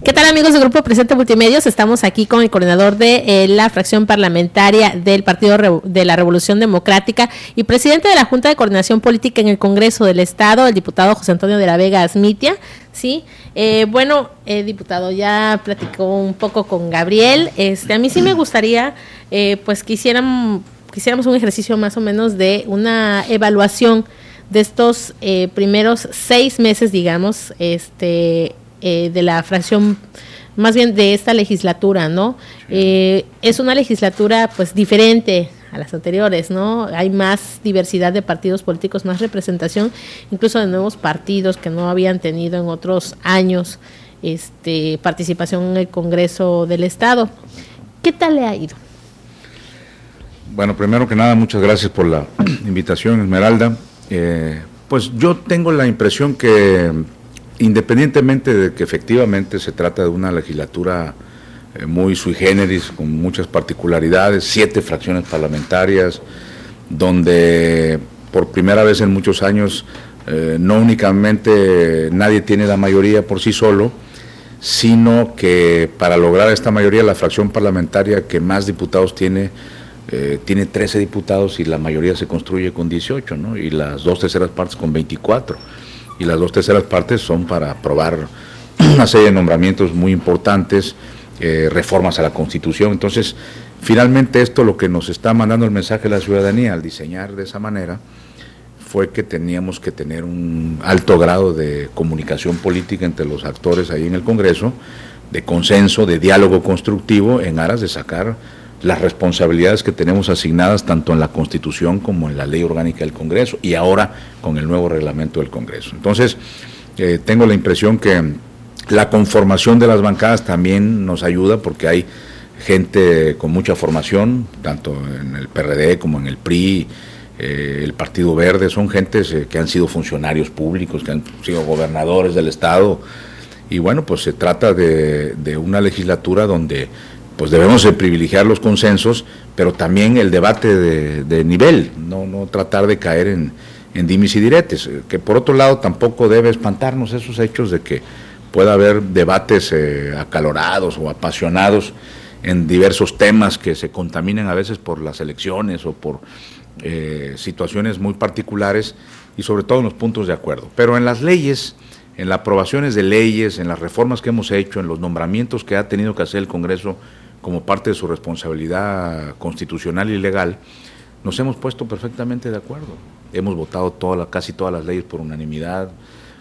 ¿Qué tal, amigos del Grupo Presente Multimedios? Estamos aquí con el coordinador de la fracción parlamentaria del Partido de la Revolución Democrática y presidente de la Junta de Coordinación Política en el Congreso del Estado, el diputado José Antonio de la Vega Asmitia. Sí, diputado, ya platicó un poco con Gabriel. A mí sí me gustaría, pues quisiéramos un ejercicio más o menos de una evaluación de estos primeros 6 meses, digamos, de la fracción, más bien de esta legislatura, ¿no? Es una legislatura pues diferente a las anteriores, ¿no? Hay más diversidad de partidos políticos, más representación, incluso de nuevos partidos que no habían tenido en otros años participación en el Congreso del Estado. ¿Qué tal le ha ido? Bueno, primero que nada, muchas gracias por la invitación, Esmeralda. Pues yo tengo la impresión que, independientemente de que efectivamente se trata de una legislatura muy sui generis, con muchas particularidades, 7 fracciones parlamentarias, donde por primera vez en muchos años no únicamente nadie tiene la mayoría por sí solo, sino que para lograr esta mayoría la fracción parlamentaria que más diputados tiene 13 diputados y la mayoría se construye con 18, ¿no? Y las 2/3 partes con 24. Y las 2/3 partes son para aprobar una serie de nombramientos muy importantes, reformas a la Constitución. Entonces, finalmente esto lo que nos está mandando el mensaje a la ciudadanía al diseñar de esa manera fue que teníamos que tener un alto grado de comunicación política entre los actores ahí en el Congreso, de consenso, de diálogo constructivo en aras de sacar las responsabilidades que tenemos asignadas tanto en la Constitución como en la Ley Orgánica del Congreso y ahora con el nuevo reglamento del Congreso. Entonces, tengo la impresión que la conformación de las bancadas también nos ayuda porque hay gente con mucha formación, tanto en el PRD como en el PRI, el Partido Verde, son gentes que han sido funcionarios públicos, que han sido gobernadores del Estado, y bueno, pues se trata de una legislatura donde pues debemos de privilegiar los consensos, pero también el debate de nivel, no tratar de caer en dimes y diretes, que por otro lado tampoco debe espantarnos esos hechos de que pueda haber debates acalorados o apasionados en diversos temas que se contaminan a veces por las elecciones o por situaciones muy particulares y sobre todo en los puntos de acuerdo. Pero en las leyes, en las aprobaciones de leyes, en las reformas que hemos hecho, en los nombramientos que ha tenido que hacer el Congreso como parte de su responsabilidad constitucional y legal, nos hemos puesto perfectamente de acuerdo. Hemos votado casi todas las leyes por unanimidad.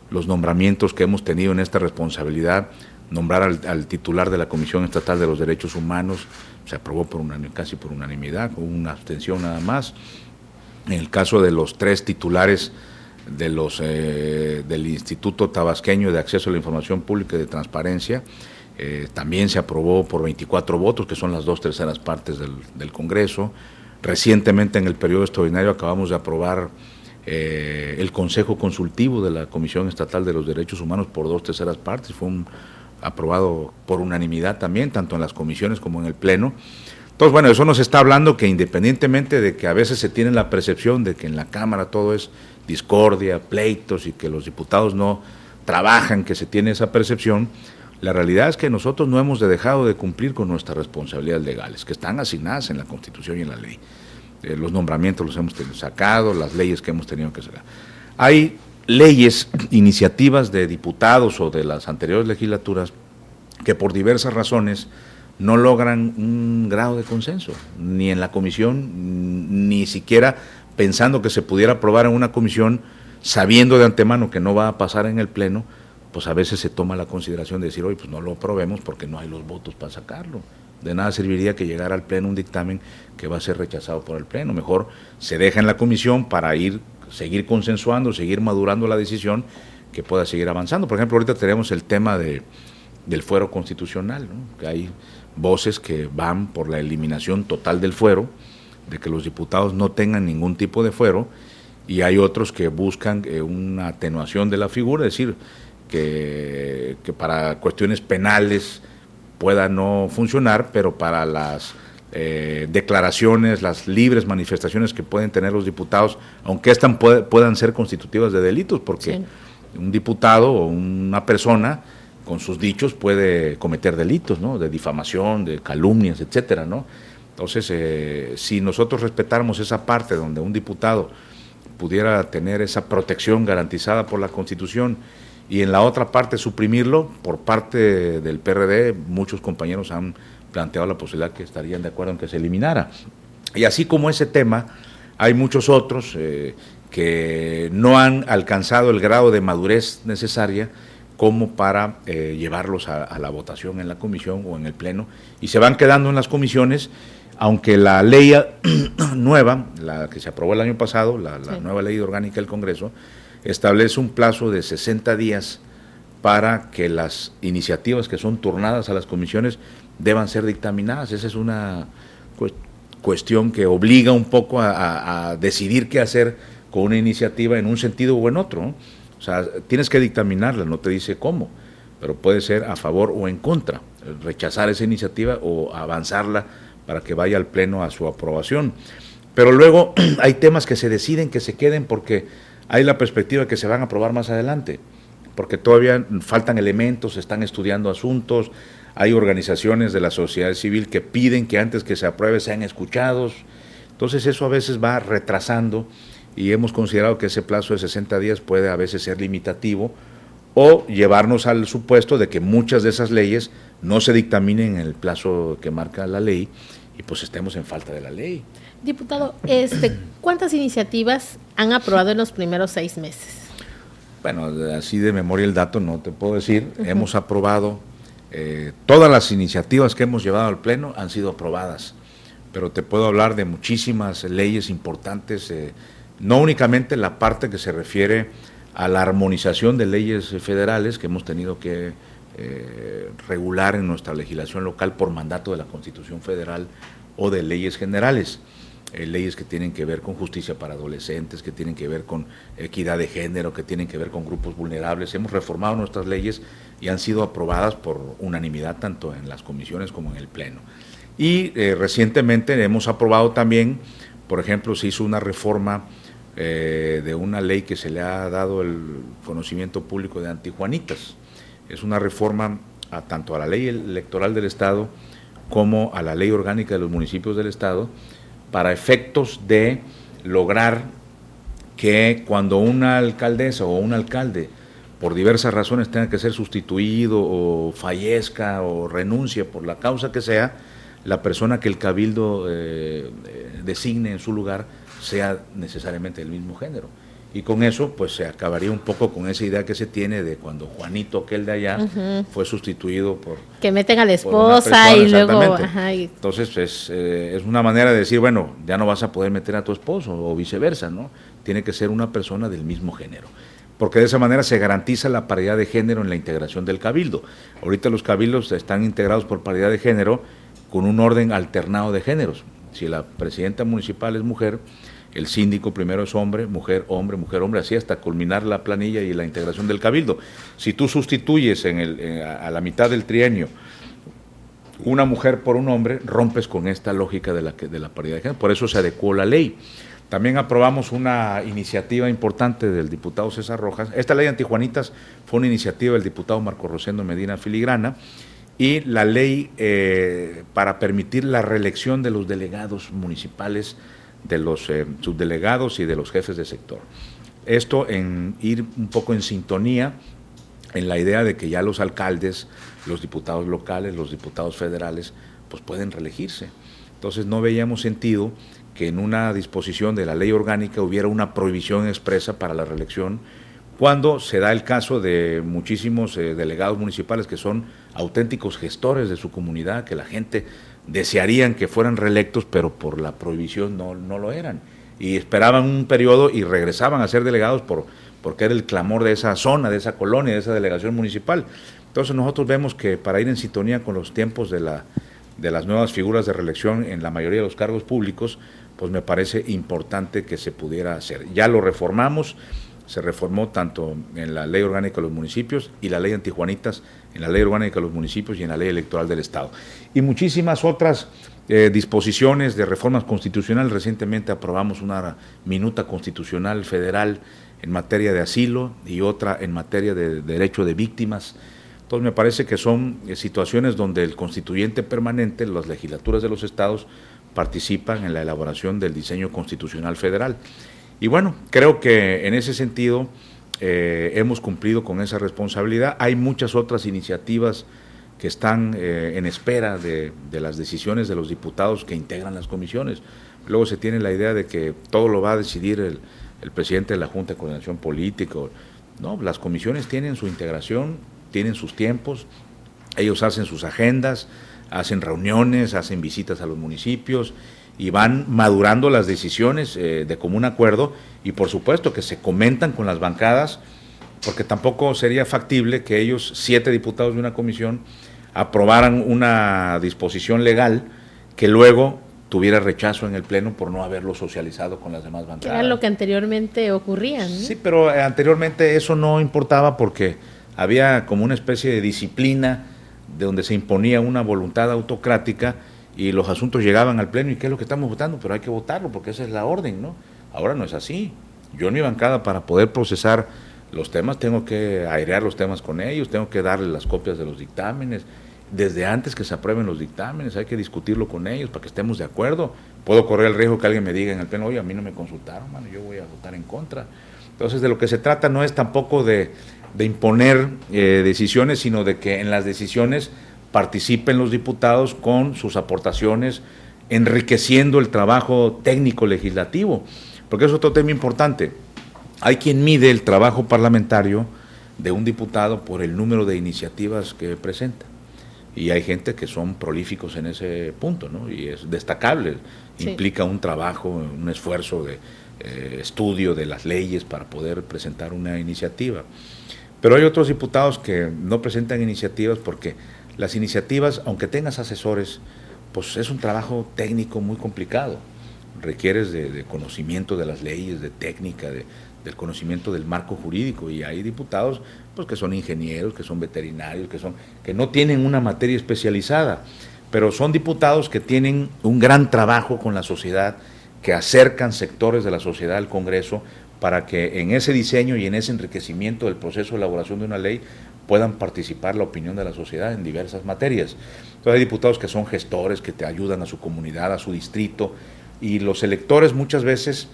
Los nombramientos que hemos tenido en esta responsabilidad, nombrar al titular de la Comisión Estatal de los Derechos Humanos, se aprobó casi por unanimidad, con una abstención nada más. En el caso de los 3 titulares del Instituto Tabasqueño de Acceso a la Información Pública y de Transparencia, también se aprobó por 24 votos, que son las 2/3 partes del Congreso. Recientemente, en el periodo extraordinario, acabamos de aprobar el Consejo Consultivo de la Comisión Estatal de los Derechos Humanos por 2/3 partes. Fue aprobado por unanimidad también, tanto en las comisiones como en el Pleno. Entonces, bueno, eso nos está hablando que independientemente de que a veces se tiene la percepción de que en la Cámara todo es discordia, pleitos y que los diputados no trabajan, que se tiene esa percepción, la realidad es que nosotros no hemos dejado de cumplir con nuestras responsabilidades legales, que están asignadas en la Constitución y en la ley. Los nombramientos los hemos sacado, las leyes que hemos tenido que sacar. Hay leyes, iniciativas de diputados o de las anteriores legislaturas que por diversas razones no logran un grado de consenso, ni en la comisión, ni siquiera pensando que se pudiera aprobar en una comisión, sabiendo de antemano que no va a pasar en el Pleno, pues a veces se toma la consideración de decir, oye, pues no lo aprobemos porque no hay los votos para sacarlo. De nada serviría que llegara al Pleno un dictamen que va a ser rechazado por el Pleno. Mejor se deja en la comisión para seguir consensuando, seguir madurando la decisión que pueda seguir avanzando. Por ejemplo, ahorita tenemos el tema del fuero constitucional, ¿no? Que hay voces que van por la eliminación total del fuero, de que los diputados no tengan ningún tipo de fuero, y hay otros que buscan una atenuación de la figura, es decir, que para cuestiones penales pueda no funcionar, pero para las declaraciones, las libres manifestaciones que pueden tener los diputados, aunque estas puedan ser constitutivas de delitos, porque un diputado o una persona con sus dichos puede cometer delitos, ¿no? De difamación, de calumnias, etcétera, ¿no? Entonces, si nosotros respetáramos esa parte donde un diputado pudiera tener esa protección garantizada por la Constitución y en la otra parte suprimirlo, por parte del PRD, muchos compañeros han planteado la posibilidad que estarían de acuerdo en que se eliminara. Y así como ese tema, hay muchos otros que no han alcanzado el grado de madurez necesaria como para llevarlos a la votación en la comisión o en el pleno, y se van quedando en las comisiones, aunque la ley nueva, la que se aprobó el año pasado, la sí, nueva ley orgánica del Congreso, establece un plazo de 60 días para que las iniciativas que son turnadas a las comisiones deban ser dictaminadas. Esa es una cuestión que obliga un poco a decidir qué hacer con una iniciativa en un sentido o en otro, ¿no? O sea, tienes que dictaminarla, no te dice cómo, pero puede ser a favor o en contra, rechazar esa iniciativa o avanzarla para que vaya al pleno a su aprobación. Pero luego hay temas que se deciden que se queden porque hay la perspectiva de que se van a aprobar más adelante, porque todavía faltan elementos, se están estudiando asuntos, hay organizaciones de la sociedad civil que piden que antes que se apruebe sean escuchados. Entonces eso a veces va retrasando y hemos considerado que ese plazo de 60 días puede a veces ser limitativo o llevarnos al supuesto de que muchas de esas leyes no se dictaminen en el plazo que marca la ley y pues estemos en falta de la ley. Diputado, ¿cuántas iniciativas han aprobado en los primeros 6 meses? Bueno, así de memoria el dato no te puedo decir. Hemos aprobado, todas las iniciativas que hemos llevado al pleno han sido aprobadas, pero te puedo hablar de muchísimas leyes importantes, no únicamente la parte que se refiere a la armonización de leyes federales que hemos tenido que regular en nuestra legislación local por mandato de la Constitución Federal o de leyes generales, leyes que tienen que ver con justicia para adolescentes, que tienen que ver con equidad de género, que tienen que ver con grupos vulnerables. Hemos reformado nuestras leyes y han sido aprobadas por unanimidad tanto en las comisiones como en el pleno. Y recientemente hemos aprobado también, por ejemplo, se hizo una reforma de una ley que se le ha dado el conocimiento público de antijuanitas. Es una reforma tanto a la ley electoral del Estado como a la ley orgánica de los municipios del Estado, para efectos de lograr que cuando una alcaldesa o un alcalde por diversas razones tenga que ser sustituido o fallezca o renuncie por la causa que sea, la persona que el cabildo designe en su lugar sea necesariamente del mismo género. Y con eso pues se acabaría un poco con esa idea que se tiene de cuando Juanito, aquel de allá, fue sustituido por... Que meten a la esposa y luego... Ajá, Entonces es una manera de decir, bueno, ya no vas a poder meter a tu esposo o viceversa, ¿no? Tiene que ser una persona del mismo género, porque de esa manera se garantiza la paridad de género en la integración del cabildo. Ahorita los cabildos están integrados por paridad de género con un orden alternado de géneros. Si la presidenta municipal es mujer, el síndico primero es hombre, mujer, hombre, así hasta culminar la planilla y la integración del cabildo. Si tú sustituyes a la mitad del trienio una mujer por un hombre, rompes con esta lógica de la paridad de género. Por eso se adecuó la ley. También aprobamos una iniciativa importante del diputado César Rojas. Esta ley antijuanitas fue una iniciativa del diputado Marco Rosendo Medina Filigrana, y la ley para permitir la reelección de los delegados municipales, de los subdelegados y de los jefes de sector. Esto en ir un poco en sintonía en la idea de que ya los alcaldes, los diputados locales, los diputados federales, pues pueden reelegirse. Entonces no veíamos sentido que en una disposición de la ley orgánica hubiera una prohibición expresa para la reelección, cuando se da el caso de muchísimos delegados municipales que son auténticos gestores de su comunidad, que la gente desearían que fueran reelectos, pero por la prohibición no lo eran, y esperaban un periodo y regresaban a ser delegados porque era el clamor de esa zona, de esa colonia, de esa delegación municipal. Entonces nosotros vemos que para ir en sintonía con los tiempos de las nuevas figuras de reelección en la mayoría de los cargos públicos, pues me parece importante que se pudiera hacer. Ya lo reformamos. Se reformó tanto en la ley orgánica de los municipios y la ley antijuanitas en la ley orgánica de los municipios y en la ley electoral del Estado. Y muchísimas otras disposiciones de reformas constitucionales. Recientemente aprobamos una minuta constitucional federal en materia de asilo y otra en materia de derecho de víctimas. Entonces me parece que son situaciones donde el constituyente permanente, las legislaturas de los estados, participan en la elaboración del diseño constitucional federal. Y bueno, creo que en ese sentido hemos cumplido con esa responsabilidad. Hay muchas otras iniciativas que están en espera de las decisiones de los diputados que integran las comisiones. Luego se tiene la idea de que todo lo va a decidir el presidente de la Junta de Coordinación Política. No, las comisiones tienen su integración, tienen sus tiempos, ellos hacen sus agendas, hacen reuniones, hacen visitas a los municipios y van madurando las decisiones de común acuerdo, y por supuesto que se comentan con las bancadas, porque tampoco sería factible que ellos, 7 diputados de una comisión, aprobaran una disposición legal que luego tuviera rechazo en el Pleno por no haberlo socializado con las demás bancadas. Que era lo que anteriormente ocurría, ¿no? Sí, pero anteriormente eso no importaba porque había como una especie de disciplina de donde se imponía una voluntad autocrática y los asuntos llegaban al Pleno y ¿qué es lo que estamos votando? Pero hay que votarlo porque esa es la orden, ¿no? Ahora no es así. Yo en mi bancada, para poder procesar los temas, tengo que airear los temas con ellos, tengo que darles las copias de los dictámenes. Desde antes que se aprueben los dictámenes hay que discutirlo con ellos para que estemos de acuerdo. Puedo correr el riesgo que alguien me diga en el Pleno, oye, a mí no me consultaron, mano, yo voy a votar en contra. Entonces, de lo que se trata no es tampoco de imponer decisiones, sino de que en las decisiones participen los diputados con sus aportaciones, enriqueciendo el trabajo técnico legislativo, porque es otro tema importante. Hay quien mide el trabajo parlamentario de un diputado por el número de iniciativas que presenta, y hay gente que son prolíficos en ese punto, ¿no? Y es destacable, sí. Implica un trabajo, un esfuerzo de estudio de las leyes para poder presentar una iniciativa. Pero hay otros diputados que no presentan iniciativas porque las iniciativas, aunque tengas asesores, pues es un trabajo técnico muy complicado. Requieres de conocimiento de las leyes, de técnica, del conocimiento del marco jurídico, y hay diputados pues que son ingenieros, que son veterinarios, que no tienen una materia especializada, pero son diputados que tienen un gran trabajo con la sociedad, que acercan sectores de la sociedad al Congreso para que en ese diseño y en ese enriquecimiento del proceso de elaboración de una ley puedan participar la opinión de la sociedad en diversas materias. Entonces hay diputados que son gestores, que te ayudan a su comunidad, a su distrito, y los electores muchas veces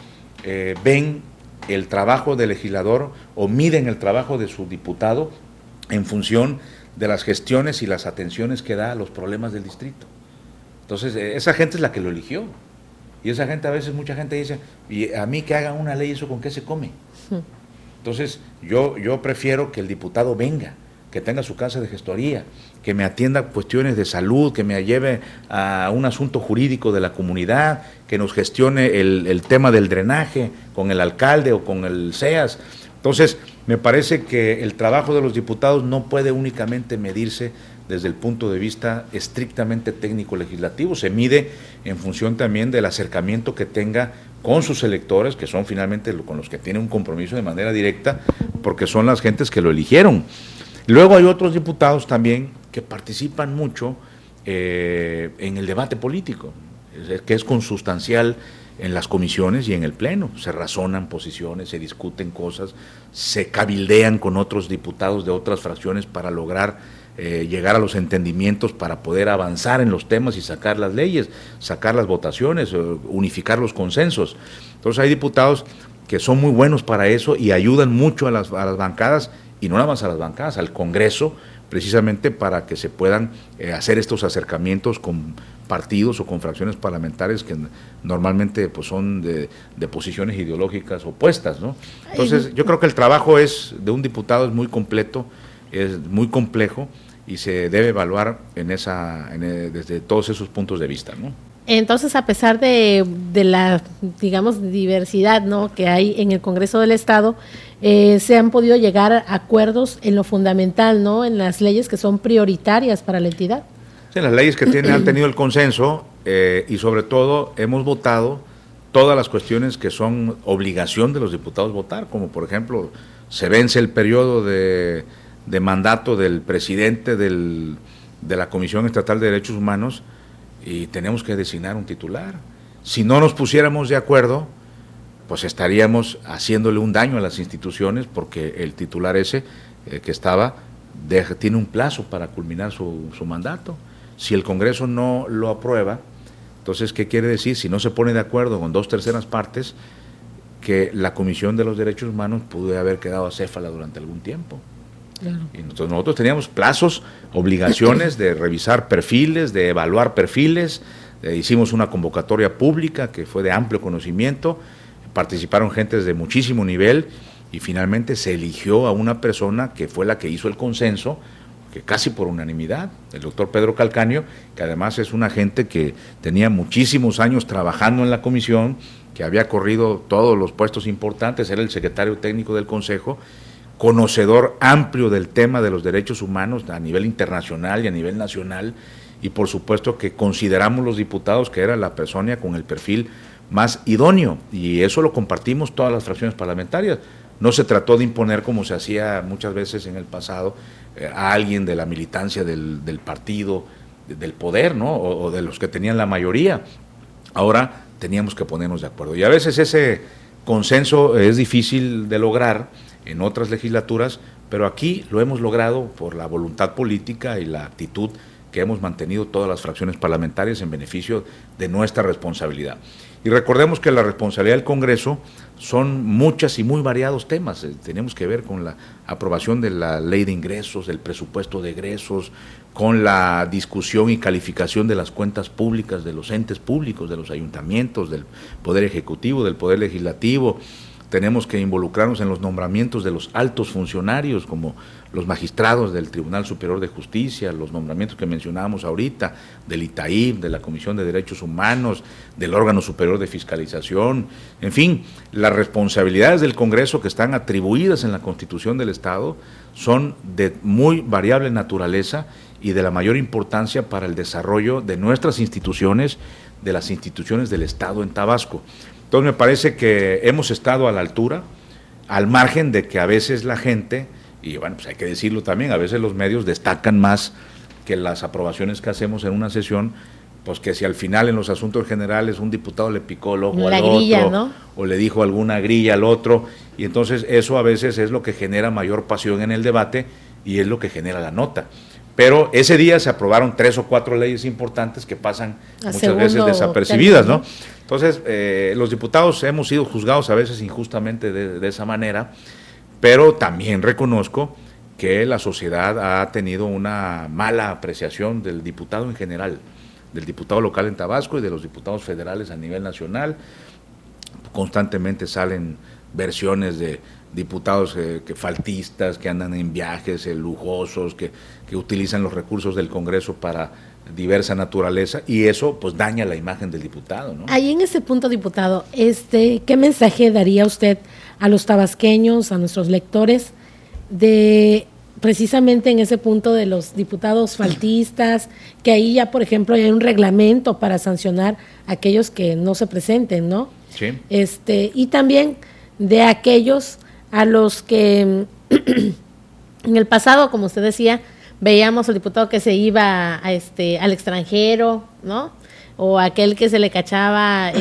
ven el trabajo del legislador o miden el trabajo de su diputado en función de las gestiones y las atenciones que da a los problemas del distrito. Entonces esa gente es la que lo eligió. Y esa gente, a veces mucha gente dice, y a mí que hagan una ley, ¿eso con qué se come? Entonces yo prefiero que el diputado venga, que tenga su casa de gestoría, que me atienda cuestiones de salud, que me lleve a un asunto jurídico de la comunidad, que nos gestione el tema del drenaje con el alcalde o con el CEAS. Entonces me parece que el trabajo de los diputados no puede únicamente medirse desde el punto de vista estrictamente técnico-legislativo, se mide en función también del acercamiento que tenga con sus electores, que son finalmente con los que tiene un compromiso de manera directa, porque son las gentes que lo eligieron. Luego hay otros diputados también que participan mucho en el debate político, que es consustancial en las comisiones y en el Pleno. Se razonan posiciones, se discuten cosas, se cabildean con otros diputados de otras fracciones para lograr llegar a los entendimientos para poder avanzar en los temas y sacar las leyes, sacar las votaciones, unificar los consensos. Entonces hay diputados que son muy buenos para eso y ayudan mucho a las bancadas, y no nada más a las bancadas, al Congreso, precisamente para que se puedan hacer estos acercamientos con partidos o con fracciones parlamentarias que normalmente pues son de posiciones ideológicas opuestas, ¿no? Entonces yo creo que el trabajo de un diputado es muy completo, es muy complejo y se debe evaluar desde todos esos puntos de vista, ¿no? Entonces, a pesar de la, digamos, diversidad, ¿no?, que hay en el Congreso del Estado, se han podido llegar a acuerdos en lo fundamental, ¿no?, en las leyes que son prioritarias para la entidad. Sí, las leyes que han tenido el consenso y sobre todo hemos votado todas las cuestiones que son obligación de los diputados votar, como por ejemplo, se vence el periodo de mandato del presidente de la Comisión Estatal de Derechos Humanos y tenemos que designar un titular. Si no nos pusiéramos de acuerdo, pues estaríamos haciéndole un daño a las instituciones, porque el titular ese que estaba tiene un plazo para culminar su mandato. Si el Congreso no lo aprueba, entonces, ¿qué quiere decir? Si no se pone de acuerdo con 2/3 partes, que la Comisión de los Derechos Humanos pudo haber quedado acéfala durante algún tiempo. Claro. Y nosotros teníamos plazos, obligaciones de revisar perfiles, de evaluar perfiles, hicimos una convocatoria pública que fue de amplio conocimiento, participaron gentes de muchísimo nivel y finalmente se eligió a una persona que fue la que hizo el consenso, que casi por unanimidad, el doctor Pedro Calcaño, que además es una gente que tenía muchísimos años trabajando en la comisión, que había corrido todos los puestos importantes, era el secretario técnico del Consejo, conocedor amplio del tema de los derechos humanos a nivel internacional y a nivel nacional, y por supuesto que consideramos los diputados que era la persona con el perfil más idóneo, y eso lo compartimos todas las fracciones parlamentarias. No se trató de imponer, como se hacía muchas veces en el pasado, a alguien de la militancia del partido, del poder, ¿no? O de los que tenían la mayoría. Ahora teníamos que ponernos de acuerdo. Y a veces ese consenso es difícil de lograr en otras legislaturas, pero aquí lo hemos logrado por la voluntad política y la actitud que hemos mantenido todas las fracciones parlamentarias en beneficio de nuestra responsabilidad. Y recordemos que la responsabilidad del Congreso son muchas y muy variados temas. Tenemos que ver con la aprobación de la ley de ingresos, del presupuesto de egresos, con la discusión y calificación de las cuentas públicas de los entes públicos, de los ayuntamientos, del Poder Ejecutivo, del Poder Legislativo. Tenemos que involucrarnos en los nombramientos de los altos funcionarios, como los magistrados del Tribunal Superior de Justicia, los nombramientos que mencionábamos ahorita, del ITAIB, de la Comisión de Derechos Humanos, del órgano superior de fiscalización, en fin, las responsabilidades del Congreso que están atribuidas en la Constitución del Estado son de muy variable naturaleza y de la mayor importancia para el desarrollo de nuestras instituciones, de las instituciones del Estado en Tabasco. Entonces me parece que hemos estado a la altura, al margen de que a veces la gente, y bueno, pues hay que decirlo también, a veces los medios destacan más que las aprobaciones que hacemos en una sesión, pues que si al final en los asuntos generales un diputado le picó el ojo al otro, ¿no? O le dijo alguna grilla al otro, y entonces eso a veces es lo que genera mayor pasión en el debate y es lo que genera la nota. Pero ese día se aprobaron 3 o 4 leyes importantes que pasan muchas veces desapercibidas, ¿no? Entonces, los diputados hemos sido juzgados a veces injustamente de esa manera, pero también reconozco que la sociedad ha tenido una mala apreciación del diputado en general, del diputado local en Tabasco y de los diputados federales a nivel nacional. Constantemente salen versiones de diputados que faltistas, que andan en viajes lujosos, que utilizan los recursos del Congreso para diversa naturaleza, y eso pues daña la imagen del diputado, ¿no? Ahí en ese punto, diputado, ¿qué mensaje daría usted a los tabasqueños, a nuestros lectores, de precisamente en ese punto de los diputados faltistas, que ahí ya, por ejemplo, hay un reglamento para sancionar a aquellos que no se presenten, ¿no? Sí. Y también de aquellos a los que en el pasado, como usted decía, veíamos al diputado que se iba al extranjero, ¿no? O aquel que se le cachaba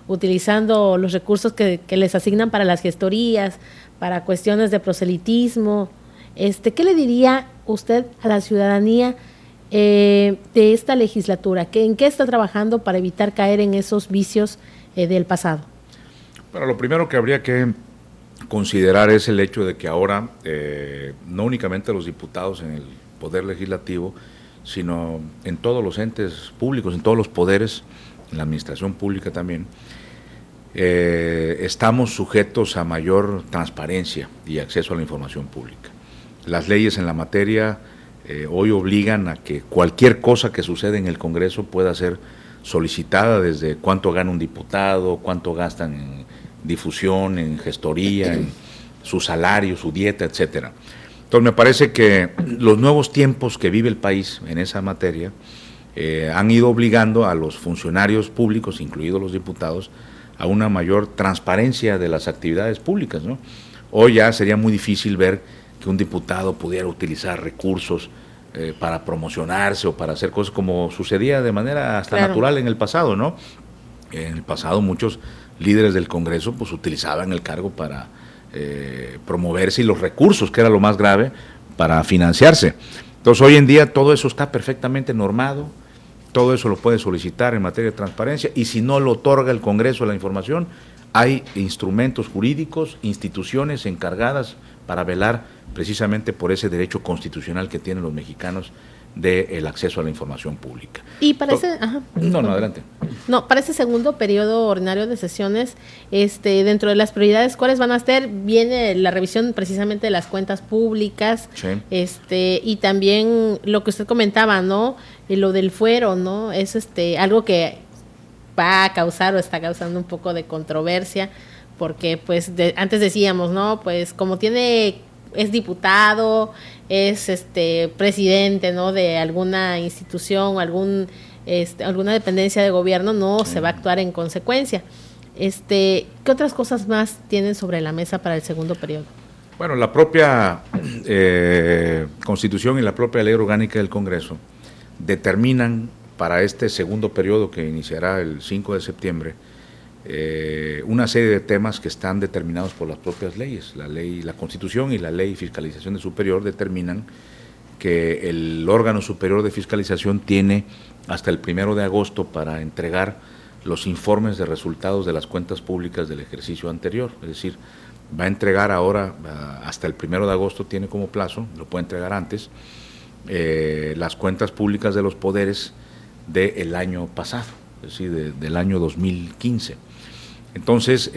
utilizando los recursos que les asignan para las gestorías, para cuestiones de proselitismo. ¿Qué le diría usted a la ciudadanía de esta legislatura? ¿En qué está trabajando para evitar caer en esos vicios del pasado? Bueno, lo primero que habría que considerar es el hecho de que ahora no únicamente los diputados en el Poder Legislativo, sino en todos los entes públicos, en todos los poderes, en la administración pública también, estamos sujetos a mayor transparencia y acceso a la información pública. Las leyes en la materia hoy obligan a que cualquier cosa que sucede en el Congreso pueda ser solicitada, desde cuánto gana un diputado, cuánto gastan en difusión, en gestoría, en su salario, su dieta, etcétera. Entonces me parece que los nuevos tiempos que vive el país en esa materia han ido obligando a los funcionarios públicos, incluidos los diputados, a una mayor transparencia de las actividades públicas, ¿no? Hoy ya sería muy difícil ver que un diputado pudiera utilizar recursos para promocionarse o para hacer cosas como sucedía de manera hasta natural en el pasado, ¿no? En el pasado muchos líderes del Congreso pues utilizaban el cargo para promoverse y los recursos, que era lo más grave, para financiarse. Entonces hoy en día todo eso está perfectamente normado, todo eso lo puede solicitar en materia de transparencia, y si no lo otorga el Congreso la información, hay instrumentos jurídicos, instituciones encargadas para velar precisamente por ese derecho constitucional que tienen los mexicanos del acceso a la información pública. Y para ese, adelante. No, para ese segundo periodo ordinario de sesiones, dentro de las prioridades, ¿cuáles van a ser? Viene la revisión precisamente de las cuentas públicas, sí. Y también lo que usted comentaba, ¿no? Lo del fuero, ¿no? Es algo que va a causar o está causando un poco de controversia, porque pues antes decíamos, ¿no? Pues como es diputado, es presidente, ¿no? De alguna institución o alguna dependencia de gobierno, no se va a actuar en consecuencia. ¿Qué otras cosas más tienen sobre la mesa para el segundo periodo? Bueno, la propia Constitución y la propia Ley Orgánica del Congreso determinan para este segundo periodo que iniciará el 5 de septiembre una serie de temas que están determinados por las propias leyes. La Constitución y la Ley de Fiscalización Superior determinan que el órgano superior de fiscalización tiene hasta el 1 de agosto para entregar los informes de resultados de las cuentas públicas del ejercicio anterior. Es decir, va a entregar ahora, hasta el 1 de agosto tiene como plazo, lo puede entregar antes, las cuentas públicas de los poderes del año pasado, es decir, del año 2015. Entonces,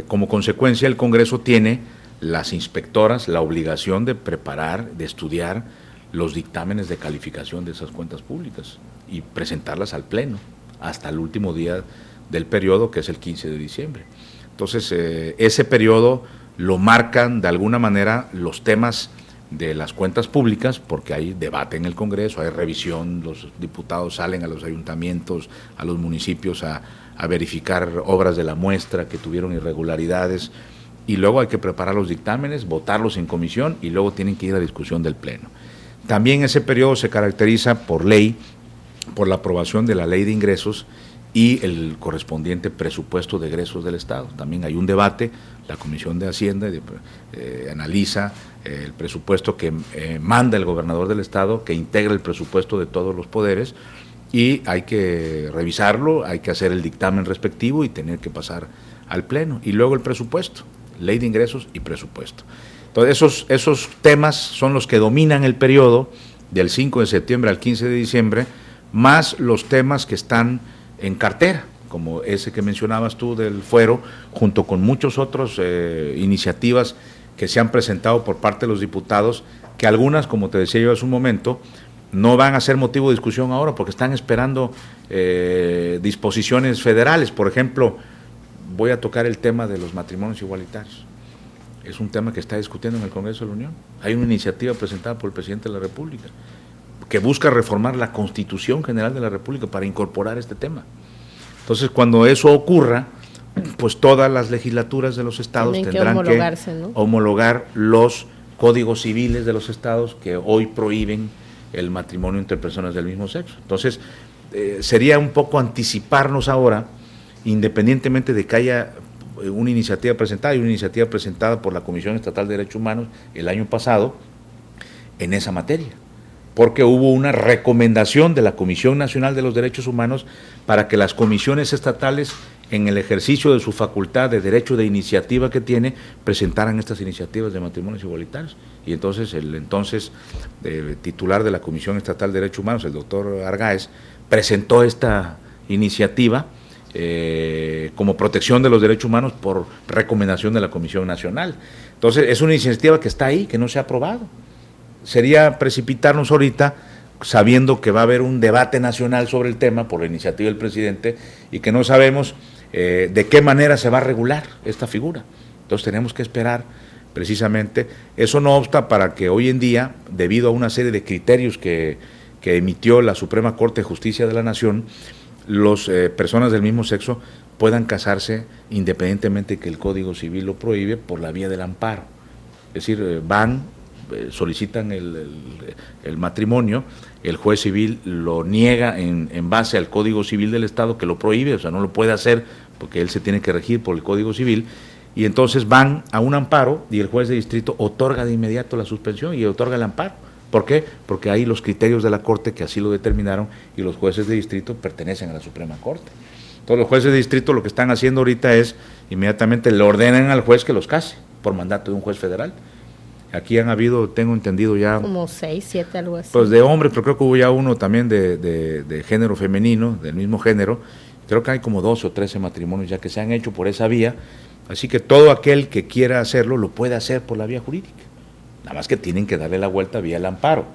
como consecuencia, el Congreso tiene, las inspectoras, la obligación de preparar, de estudiar los dictámenes de calificación de esas cuentas públicas y presentarlas al Pleno hasta el último día del periodo, que es el 15 de diciembre. Entonces, ese periodo lo marcan de alguna manera los temas de las cuentas públicas, porque hay debate en el Congreso, hay revisión, los diputados salen a los ayuntamientos, a los municipios a verificar obras de la muestra que tuvieron irregularidades, y luego hay que preparar los dictámenes, votarlos en comisión y luego tienen que ir a discusión del Pleno. También ese periodo se caracteriza por ley, por la aprobación de la Ley de Ingresos y el correspondiente presupuesto de egresos del Estado. También hay un debate, la Comisión de Hacienda analiza el presupuesto que manda el gobernador del Estado, que integra el presupuesto de todos los poderes, y hay que revisarlo, hay que hacer el dictamen respectivo y tener que pasar al Pleno. Y luego el presupuesto, Ley de Ingresos y presupuesto. Entonces esos temas son los que dominan el periodo del 5 de septiembre al 15 de diciembre, más los temas que están en cartera, como ese que mencionabas tú del fuero, junto con muchas otras iniciativas que se han presentado por parte de los diputados, que algunas, como te decía yo hace un momento, no van a ser motivo de discusión ahora porque están esperando disposiciones federales. Por ejemplo, voy a tocar el tema de los matrimonios igualitarios. Es un tema que está discutiendo en el Congreso de la Unión. Hay una iniciativa presentada por el presidente de la República que busca reformar la Constitución General de la República para incorporar este tema. Entonces, cuando eso ocurra, pues todas las legislaturas de los estados tendrán que homologar los códigos civiles de los estados que hoy prohíben el matrimonio entre personas del mismo sexo. Entonces, sería un poco anticiparnos ahora, independientemente de que haya una iniciativa presentada, y una iniciativa presentada por la Comisión Estatal de Derechos Humanos el año pasado en esa materia, porque hubo una recomendación de la Comisión Nacional de los Derechos Humanos para que las comisiones estatales, en el ejercicio de su facultad de derecho de iniciativa que tiene, presentaran estas iniciativas de matrimonios igualitarios. Y entonces el titular de la Comisión Estatal de Derechos Humanos, el doctor Argáez, presentó esta iniciativa como protección de los derechos humanos por recomendación de la Comisión Nacional. Entonces es una iniciativa que está ahí, que no se ha aprobado. Sería precipitarnos ahorita, sabiendo que va a haber un debate nacional sobre el tema por la iniciativa del presidente y que no sabemos de qué manera se va a regular esta figura. Entonces tenemos que esperar precisamente. Eso no obsta para que hoy en día, debido a una serie de criterios que emitió la Suprema Corte de Justicia de la Nación, las personas del mismo sexo puedan casarse independientemente de que el Código Civil lo prohíbe por la vía del amparo. Es decir, solicitan el matrimonio, el juez civil lo niega en base al Código Civil del Estado que lo prohíbe, o sea, no lo puede hacer porque él se tiene que regir por el Código Civil, y entonces van a un amparo y el juez de distrito otorga de inmediato la suspensión y otorga el amparo. ¿Por qué? Porque hay los criterios de la Corte que así lo determinaron y los jueces de distrito pertenecen a la Suprema Corte. Entonces los jueces de distrito lo que están haciendo ahorita es inmediatamente le ordenan al juez que los case por mandato de un juez federal. Aquí han habido, tengo entendido ya... Como 6, 7, algo así. Pues de hombres, pero creo que hubo ya uno también de género femenino, del mismo género. Creo que hay como 12 o 13 matrimonios ya que se han hecho por esa vía. Así que todo aquel que quiera hacerlo lo puede hacer por la vía jurídica. Nada más que tienen que darle la vuelta vía el amparo.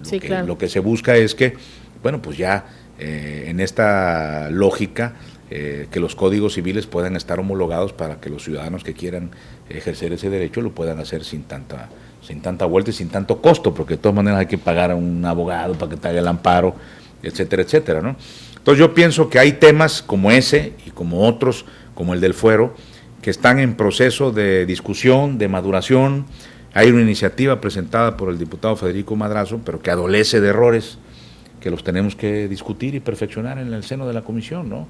Sí, claro. Lo que se busca es que, bueno, pues ya en esta lógica, que los códigos civiles puedan estar homologados para que los ciudadanos que quieran ejercer ese derecho lo puedan hacer sin tanta vuelta y sin tanto costo, porque de todas maneras hay que pagar a un abogado para que te haga el amparo, etcétera, etcétera, ¿no? Entonces yo pienso que hay temas como ese y como otros, como el del fuero, que están en proceso de discusión, de maduración. Hay una iniciativa presentada por el diputado Federico Madrazo, pero que adolece de errores que los tenemos que discutir y perfeccionar en el seno de la comisión, ¿no?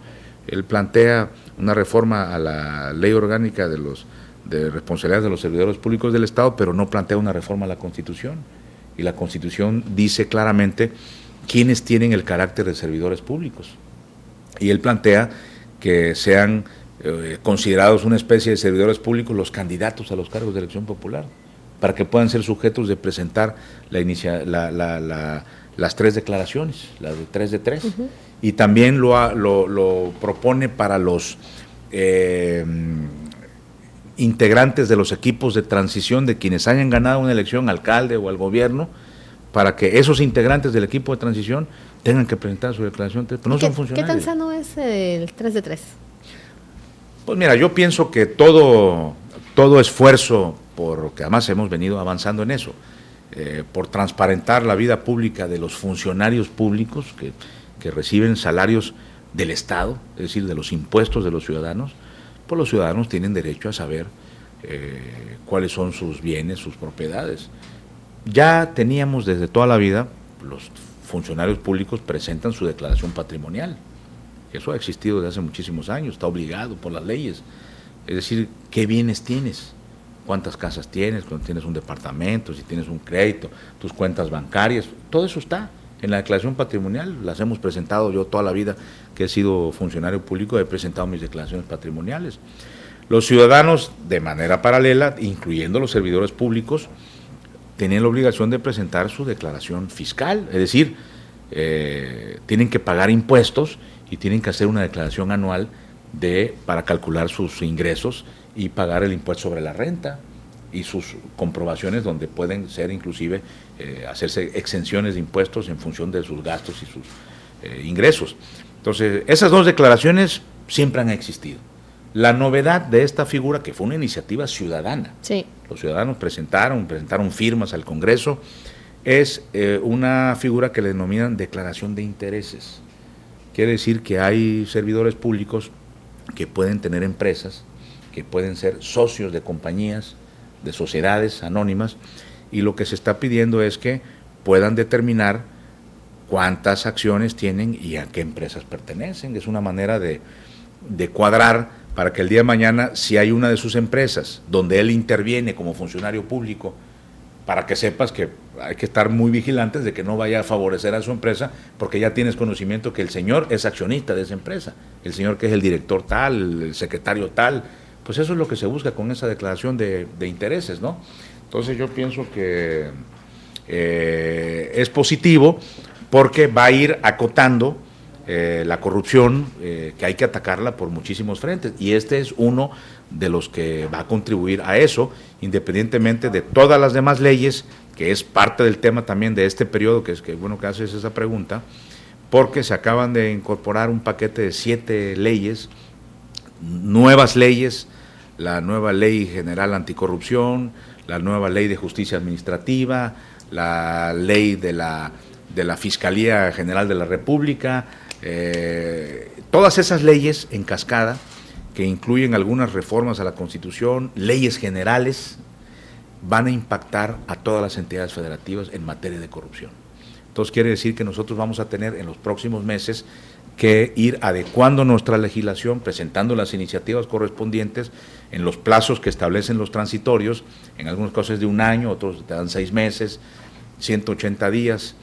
Él plantea una reforma a la ley orgánica de responsabilidades de los servidores públicos del Estado, pero no plantea una reforma a la Constitución. Y la Constitución dice claramente quiénes tienen el carácter de servidores públicos. Y él plantea que sean considerados una especie de servidores públicos los candidatos a los cargos de elección popular, para que puedan ser sujetos de presentar las 3 declaraciones, las de 3 de 3. Uh-huh. Y también lo propone para los integrantes de los equipos de transición de quienes hayan ganado una elección, alcalde o al gobierno, para que esos integrantes del equipo de transición tengan que presentar su declaración, pero no son funcionarios. ¿Qué tan sano es el 3 de 3? Pues mira, yo pienso que todo esfuerzo, porque además hemos venido avanzando en eso, por transparentar la vida pública de los funcionarios públicos que reciben salarios del Estado, es decir, de los impuestos de los ciudadanos, pues los ciudadanos tienen derecho a saber cuáles son sus bienes, sus propiedades. Ya teníamos desde toda la vida, los funcionarios públicos presentan su declaración patrimonial. Eso ha existido desde hace muchísimos años, está obligado por las leyes. Es decir, ¿qué bienes tienes? ¿Cuántas casas tienes? Cuando tienes un departamento, si tienes un crédito, tus cuentas bancarias, todo eso está en la declaración patrimonial. Las hemos presentado yo toda la vida que he sido funcionario público, he presentado mis declaraciones patrimoniales. Los ciudadanos, de manera paralela, incluyendo los servidores públicos, tienen la obligación de presentar su declaración fiscal, es decir, tienen que pagar impuestos y tienen que hacer una declaración anual para calcular sus ingresos y pagar el impuesto sobre la renta y sus comprobaciones donde pueden ser inclusive hacerse exenciones de impuestos en función de sus gastos y sus ingresos. Entonces, esas 2 declaraciones siempre han existido. La novedad de esta figura, que fue una iniciativa ciudadana, sí, los ciudadanos presentaron firmas al Congreso, es una figura que le denominan declaración de intereses. Quiere decir que hay servidores públicos que pueden tener empresas, que pueden ser socios de compañías, de sociedades anónimas, y lo que se está pidiendo es que puedan determinar cuántas acciones tienen y a qué empresas pertenecen. Es una manera de cuadrar para que el día de mañana, si hay una de sus empresas donde él interviene como funcionario público, para que sepas que hay que estar muy vigilantes de que no vaya a favorecer a su empresa, porque ya tienes conocimiento que el señor es accionista de esa empresa, el señor que es el director tal, el secretario tal, pues eso es lo que se busca con esa declaración de intereses, ¿no? Entonces yo pienso que es positivo porque va a ir acotando la corrupción, que hay que atacarla por muchísimos frentes, y este es uno de los que va a contribuir a eso, independientemente de todas las demás leyes, que es parte del tema también de este periodo, que es que bueno que haces esa pregunta, porque se acaban de incorporar un paquete de 7 leyes, nuevas leyes, la nueva Ley General Anticorrupción, la nueva Ley de Justicia Administrativa, la ley de la Fiscalía General de la República, todas esas leyes en cascada que incluyen algunas reformas a la Constitución, leyes generales, van a impactar a todas las entidades federativas en materia de corrupción. Entonces quiere decir que nosotros vamos a tener en los próximos meses que ir adecuando nuestra legislación, presentando las iniciativas correspondientes en los plazos que establecen los transitorios, en algunos casos es de 1 año, otros te dan 6 meses, 180 días,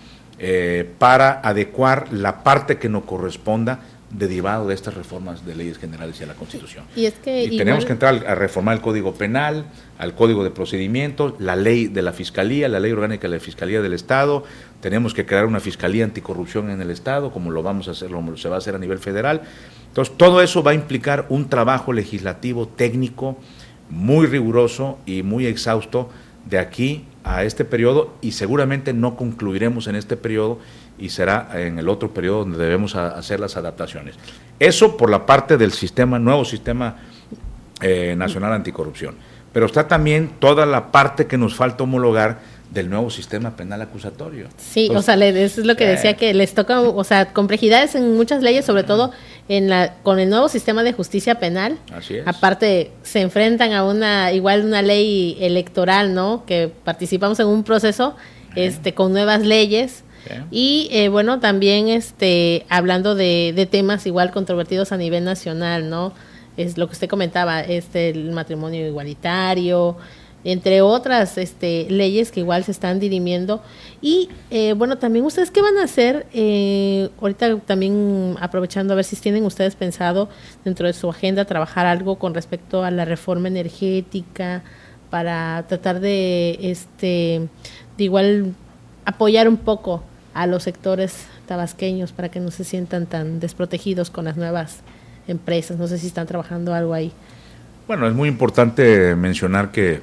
para adecuar la parte que nos corresponda derivado de estas reformas de leyes generales y a la Constitución. Y tenemos que entrar a reformar el Código Penal, al Código de Procedimientos, la ley de la Fiscalía, la ley orgánica de la Fiscalía del Estado. Tenemos que crear una Fiscalía Anticorrupción en el Estado, como lo vamos a hacer, como se va a hacer a nivel federal. Entonces, todo eso va a implicar un trabajo legislativo técnico muy riguroso y muy exhausto de aquí a este periodo, y seguramente no concluiremos en este periodo y será en el otro periodo donde debemos hacer las adaptaciones. Eso por la parte del nuevo sistema nacional anticorrupción. Pero está también toda la parte que nos falta homologar del nuevo sistema penal acusatorio. Sí, entonces, o sea, eso es lo que decía, que les toca, o sea, complejidades en muchas leyes, sobre todo con el nuevo sistema de justicia penal. Así es. Aparte, se enfrentan a una ley electoral, ¿no? Que participamos en un proceso con nuevas leyes. Y bueno, también hablando de temas igual controvertidos a nivel nacional, ¿no? Es lo que usted comentaba, el matrimonio igualitario, entre otras leyes que igual se están dirimiendo. Y bueno, también ustedes, ¿qué van a hacer? Ahorita también aprovechando, a ver si tienen ustedes pensado dentro de su agenda trabajar algo con respecto a la reforma energética, para tratar de igual apoyar un poco a los sectores tabasqueños para que no se sientan tan desprotegidos con las nuevas empresas. No sé si están trabajando algo ahí. Bueno, es muy importante mencionar que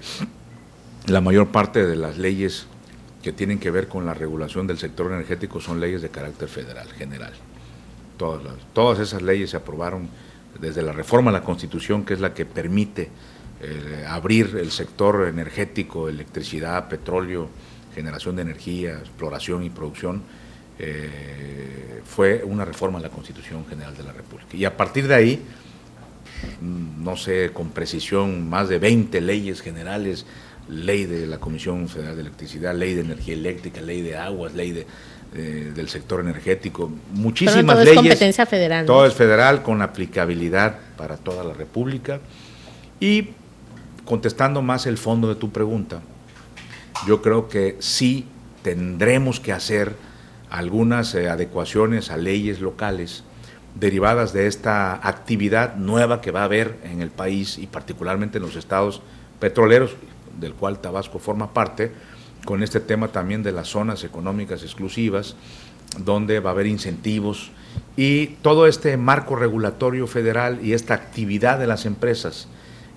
la mayor parte de las leyes que tienen que ver con la regulación del sector energético son leyes de carácter federal, general. Todas esas leyes se aprobaron desde la reforma a la Constitución, que es la que permite abrir el sector energético, electricidad, petróleo, generación de energía, exploración y producción. Fue una reforma a la Constitución General de la República. Y a partir de ahí, no sé con precisión, más de 20 leyes generales, ley de la Comisión Federal de Electricidad, ley de energía eléctrica, ley de aguas, ley del sector energético, muchísimas leyes. Es competencia federal, ¿no? Todo es federal, con aplicabilidad para toda la República. Y contestando más el fondo de tu pregunta, yo creo que sí tendremos que hacer algunas adecuaciones a leyes locales derivadas de esta actividad nueva que va a haber en el país y particularmente en los estados petroleros, del cual Tabasco forma parte, con este tema también de las zonas económicas exclusivas, donde va a haber incentivos y todo este marco regulatorio federal y esta actividad de las empresas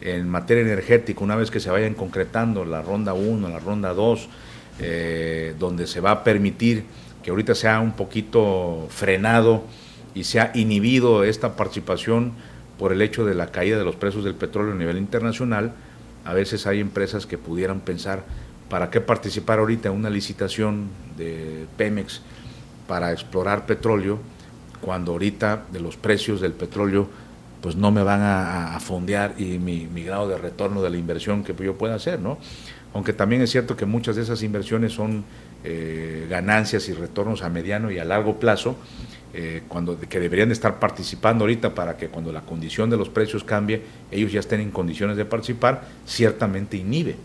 en materia energética, una vez que se vayan concretando la ronda 1, la ronda 2, donde se va a permitir que ahorita sea un poquito frenado y se ha inhibido esta participación por el hecho de la caída de los precios del petróleo a nivel internacional. A veces hay empresas que pudieran pensar, ¿para qué participar ahorita en una licitación de Pemex para explorar petróleo cuando ahorita de los precios del petróleo pues no me van a fondear y mi grado de retorno de la inversión que yo pueda hacer, ¿no? Aunque también es cierto que muchas de esas inversiones son ganancias y retornos a mediano y a largo plazo, que deberían de estar participando ahorita para que cuando la condición de los precios cambie, ellos ya estén en condiciones de participar, ciertamente inhibe,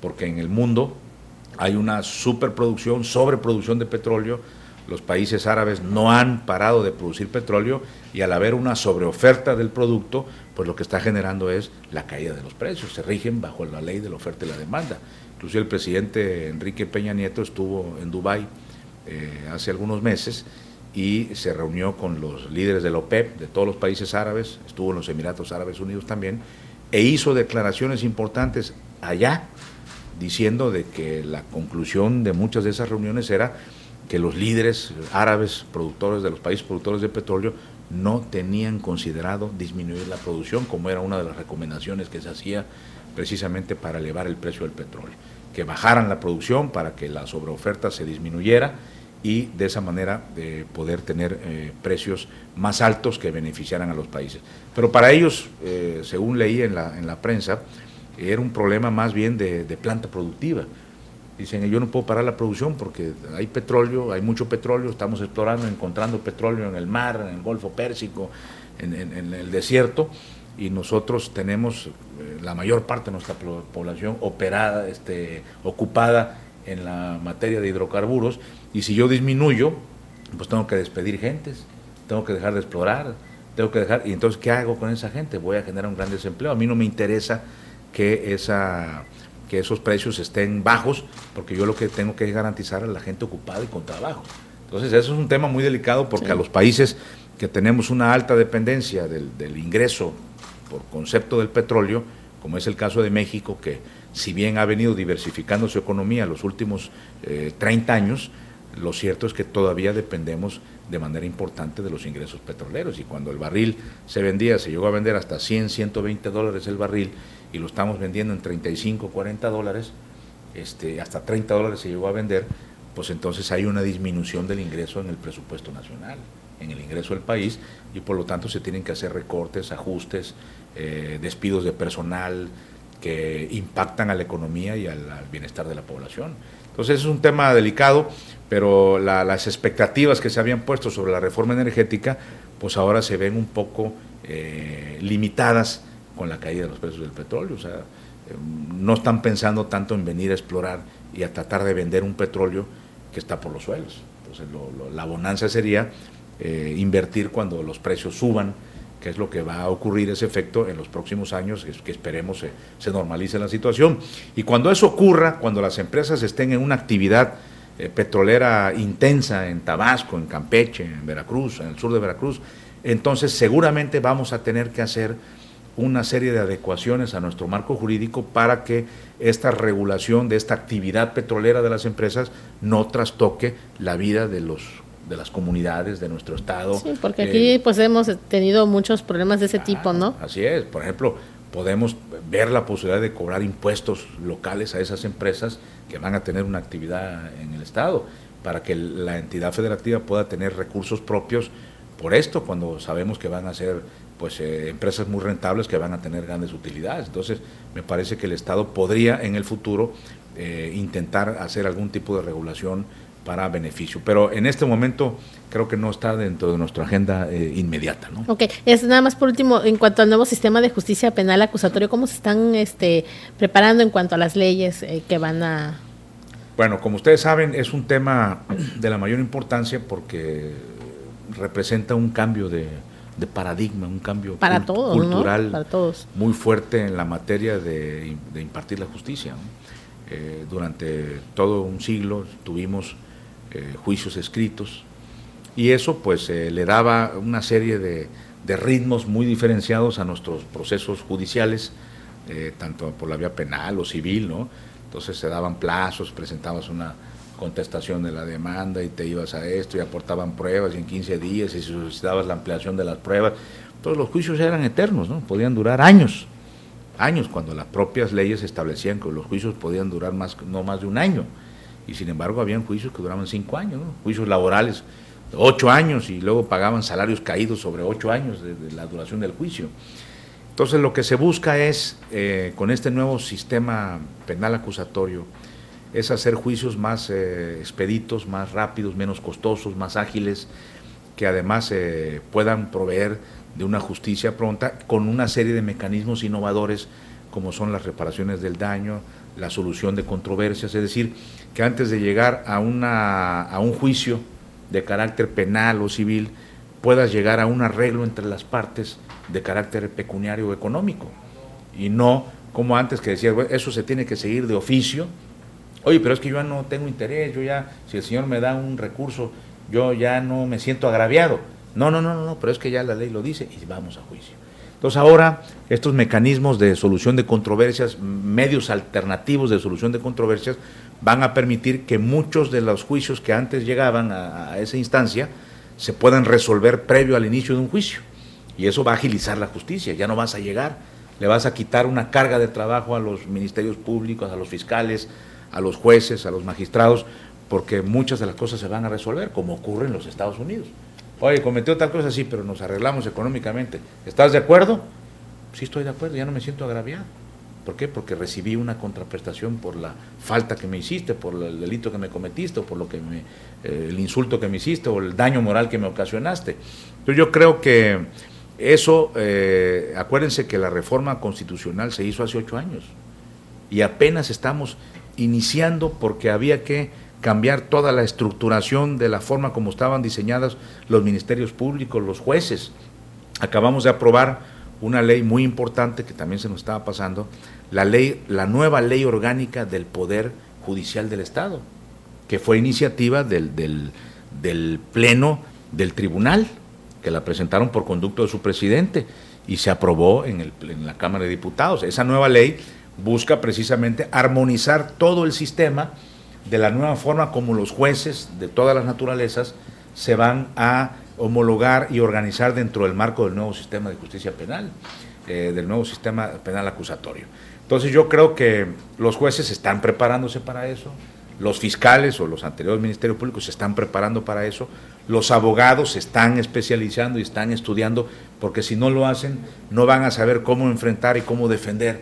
porque en el mundo hay una superproducción, sobreproducción de petróleo. Los países árabes no han parado de producir petróleo y al haber una sobreoferta del producto, pues lo que está generando es la caída de los precios. Se rigen bajo la ley de la oferta y la demanda. Inclusive el presidente Enrique Peña Nieto estuvo en Dubái hace algunos meses y se reunió con los líderes de la OPEP, de todos los países árabes, estuvo en los Emiratos Árabes Unidos también, e hizo declaraciones importantes allá, diciendo de que la conclusión de muchas de esas reuniones era que los líderes árabes productores de los países productores de petróleo no tenían considerado disminuir la producción, como era una de las recomendaciones que se hacía precisamente para elevar el precio del petróleo, que bajaran la producción para que la sobreoferta se disminuyera y de esa manera poder tener precios más altos que beneficiaran a los países. Pero para ellos, según leí en la prensa, era un problema más bien de planta productiva, Dicen, yo no puedo parar la producción porque hay petróleo, hay mucho petróleo, estamos explorando, encontrando petróleo en el mar, en el Golfo Pérsico, en el desierto, y nosotros tenemos la mayor parte de nuestra población ocupada en la materia de hidrocarburos, y si yo disminuyo, pues tengo que despedir gentes, tengo que dejar de explorar, y entonces, ¿qué hago con esa gente? Voy a generar un gran desempleo. A mí no me interesa que esos precios estén bajos, porque yo lo que tengo que garantizar a la gente ocupada y con trabajo. Entonces, eso es un tema muy delicado, porque a los países que tenemos una alta dependencia del ingreso por concepto del petróleo, como es el caso de México, que si bien ha venido diversificando su economía los últimos 30 años, lo cierto es que todavía dependemos de manera importante de los ingresos petroleros, y cuando el barril se llegó a vender hasta 100, 120 dólares el barril, y lo estamos vendiendo en 35, 40 dólares, hasta 30 dólares se llegó a vender, pues entonces hay una disminución del ingreso en el presupuesto nacional, en el ingreso del país, y por lo tanto se tienen que hacer recortes, ajustes, despidos de personal que impactan a la economía y al bienestar de la población. Entonces es un tema delicado, pero las expectativas que se habían puesto sobre la reforma energética, pues ahora se ven un poco limitadas con la caída de los precios del petróleo. O sea, no están pensando tanto en venir a explorar y a tratar de vender un petróleo que está por los suelos. Entonces la bonanza sería invertir cuando los precios suban, que es lo que va a ocurrir ese efecto en los próximos años, que esperemos se normalice la situación. Y cuando eso ocurra, cuando las empresas estén en una actividad petrolera intensa en Tabasco, en Campeche, en Veracruz, en el sur de Veracruz, entonces seguramente vamos a tener que hacer una serie de adecuaciones a nuestro marco jurídico para que esta regulación de esta actividad petrolera de las empresas no trastoque la vida de las comunidades de nuestro estado. Sí, porque aquí pues hemos tenido muchos problemas de ese tipo, ¿no? Así es. Por ejemplo, podemos ver la posibilidad de cobrar impuestos locales a esas empresas que van a tener una actividad en el estado, para que la entidad federativa pueda tener recursos propios por esto, cuando sabemos que van a ser pues empresas muy rentables que van a tener grandes utilidades. Entonces, me parece que el estado podría en el futuro intentar hacer algún tipo de regulación para beneficio, pero en este momento creo que no está dentro de nuestra agenda inmediata, ¿no? Ok, es nada más por último, en cuanto al nuevo sistema de justicia penal acusatorio, ¿cómo se están preparando en cuanto a las leyes que van a...? Bueno, como ustedes saben, es un tema de la mayor importancia porque representa un cambio de paradigma, un cambio para todos, cultural, ¿no? Para todos, muy fuerte en la materia de impartir la justicia, ¿no? Durante todo un siglo tuvimos juicios escritos, y eso pues le daba una serie de ritmos muy diferenciados a nuestros procesos judiciales, tanto por la vía penal o civil, ¿no? Entonces se daban plazos, presentabas una contestación de la demanda y te ibas a esto y aportaban pruebas, y en 15 días y solicitabas la ampliación de las pruebas. Todos los juicios eran eternos, ¿no? Podían durar años, cuando las propias leyes establecían que los juicios podían durar no más de un año. Y sin embargo habían juicios que duraban 5 años, ¿no? Juicios laborales de 8 años, y luego pagaban salarios caídos sobre 8 años de la duración del juicio. Entonces lo que se busca es, con este nuevo sistema penal acusatorio, es hacer juicios más expeditos, más rápidos, menos costosos, más ágiles, que además puedan proveer de una justicia pronta, con una serie de mecanismos innovadores como son las reparaciones del daño, la solución de controversias, es decir, que antes de llegar a un juicio de carácter penal o civil, puedas llegar a un arreglo entre las partes de carácter pecuniario o económico, y no como antes que decías, bueno, eso se tiene que seguir de oficio. Oye, pero es que yo ya no tengo interés, si el señor me da un recurso, yo ya no me siento agraviado. No, pero es que ya la ley lo dice y vamos a juicio. Entonces ahora estos mecanismos de solución de controversias, medios alternativos de solución de controversias, van a permitir que muchos de los juicios que antes llegaban a esa instancia se puedan resolver previo al inicio de un juicio. Y eso va a agilizar la justicia, ya no vas a llegar, le vas a quitar una carga de trabajo a los ministerios públicos, a los fiscales, a los jueces, a los magistrados, porque muchas de las cosas se van a resolver, como ocurre en los Estados Unidos. Oye, cometió tal cosa, sí, pero nos arreglamos económicamente. ¿Estás de acuerdo? Sí, estoy de acuerdo, ya no me siento agraviado. ¿Por qué? Porque recibí una contraprestación por la falta que me hiciste, por el delito que me cometiste, o por lo que el insulto que me hiciste, o el daño moral que me ocasionaste. Entonces yo creo que eso, acuérdense que la reforma constitucional se hizo hace 8 años y apenas estamos iniciando porque había que cambiar toda la estructuración de la forma como estaban diseñados los ministerios públicos, los jueces. Acabamos de aprobar una ley muy importante que también se nos estaba pasando, la nueva ley orgánica del Poder Judicial del Estado, que fue iniciativa del Pleno del Tribunal, que la presentaron por conducto de su presidente y se aprobó en la Cámara de Diputados. Esa nueva ley busca precisamente armonizar todo el sistema de la nueva forma como los jueces de todas las naturalezas se van a homologar y organizar dentro del marco del nuevo sistema de justicia penal, del nuevo sistema penal acusatorio. Entonces yo creo que los jueces están preparándose para eso, los fiscales o los anteriores ministerios públicos se están preparando para eso, los abogados se están especializando y están estudiando, porque si no lo hacen no van a saber cómo enfrentar y cómo defender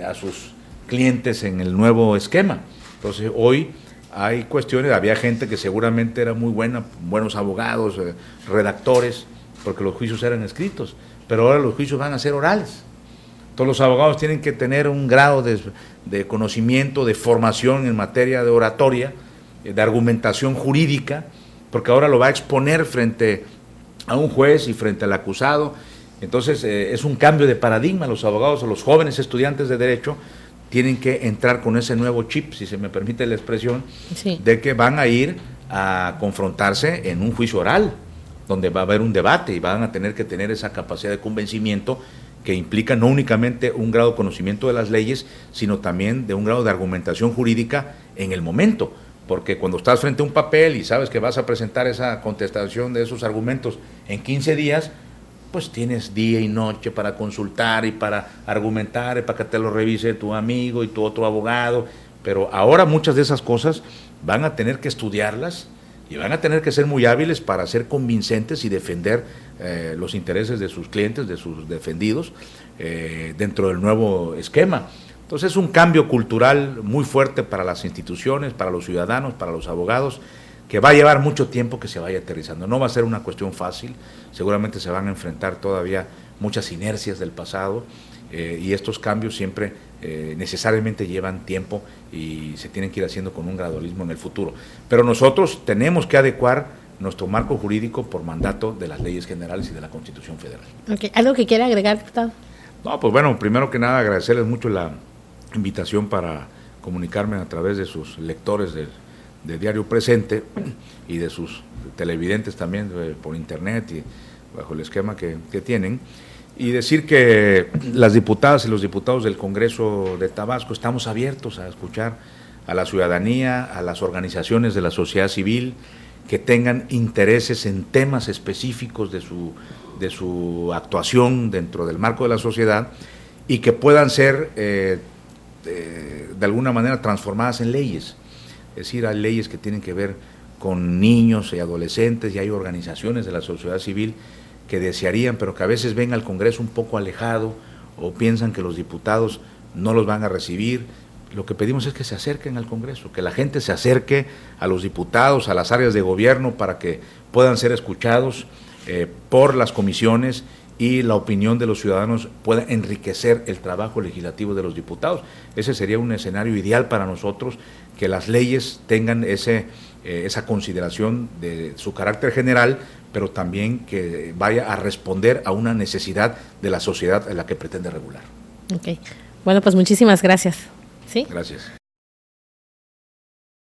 a sus clientes en el nuevo esquema. Entonces hoy hay cuestiones, había gente que seguramente era muy buena, buenos abogados, redactores, porque los juicios eran escritos, pero ahora los juicios van a ser orales. Todos los abogados tienen que tener un grado de conocimiento, de formación en materia de oratoria, de argumentación jurídica, porque ahora lo va a exponer frente a un juez y frente al acusado. Entonces es un cambio de paradigma. Los abogados o los jóvenes estudiantes de Derecho tienen que entrar con ese nuevo chip, si se me permite la expresión, sí, de que van a ir a confrontarse en un juicio oral, donde va a haber un debate y van a tener que tener esa capacidad de convencimiento que implica no únicamente un grado de conocimiento de las leyes, sino también de un grado de argumentación jurídica en el momento, porque cuando estás frente a un papel y sabes que vas a presentar esa contestación de esos argumentos en 15 días, pues tienes día y noche para consultar y para argumentar y para que te lo revise tu amigo y tu otro abogado, pero ahora muchas de esas cosas van a tener que estudiarlas y van a tener que ser muy hábiles para ser convincentes y defender los intereses de sus clientes, de sus defendidos, dentro del nuevo esquema. Entonces es un cambio cultural muy fuerte para las instituciones, para los ciudadanos, para los abogados, que va a llevar mucho tiempo que se vaya aterrizando. No va a ser una cuestión fácil, seguramente se van a enfrentar todavía muchas inercias del pasado, y estos cambios siempre necesariamente llevan tiempo y se tienen que ir haciendo con un gradualismo en el futuro. Pero nosotros tenemos que adecuar nuestro marco jurídico por mandato de las leyes generales y de la Constitución Federal. Okay. ¿Algo que quiera agregar, diputado? No, pues bueno, primero que nada agradecerles mucho la invitación para comunicarme a través de sus lectores de Diario Presente y de sus televidentes también por internet y bajo el esquema que tienen, y decir que las diputadas y los diputados del Congreso de Tabasco estamos abiertos a escuchar a la ciudadanía, a las organizaciones de la sociedad civil que tengan intereses en temas específicos de su actuación dentro del marco de la sociedad y que puedan ser de alguna manera transformadas en leyes. Es decir, hay leyes que tienen que ver con niños y adolescentes y hay organizaciones de la sociedad civil que desearían, pero que a veces ven al Congreso un poco alejado o piensan que los diputados no los van a recibir. Lo que pedimos es que se acerquen al Congreso, que la gente se acerque a los diputados, a las áreas de gobierno para que puedan ser escuchados por las comisiones y la opinión de los ciudadanos pueda enriquecer el trabajo legislativo de los diputados. Ese sería un escenario ideal para nosotros, que las leyes tengan esa consideración de su carácter general, pero también que vaya a responder a una necesidad de la sociedad en la que pretende regular. Okay. Bueno, pues muchísimas gracias. ¿Sí? Gracias.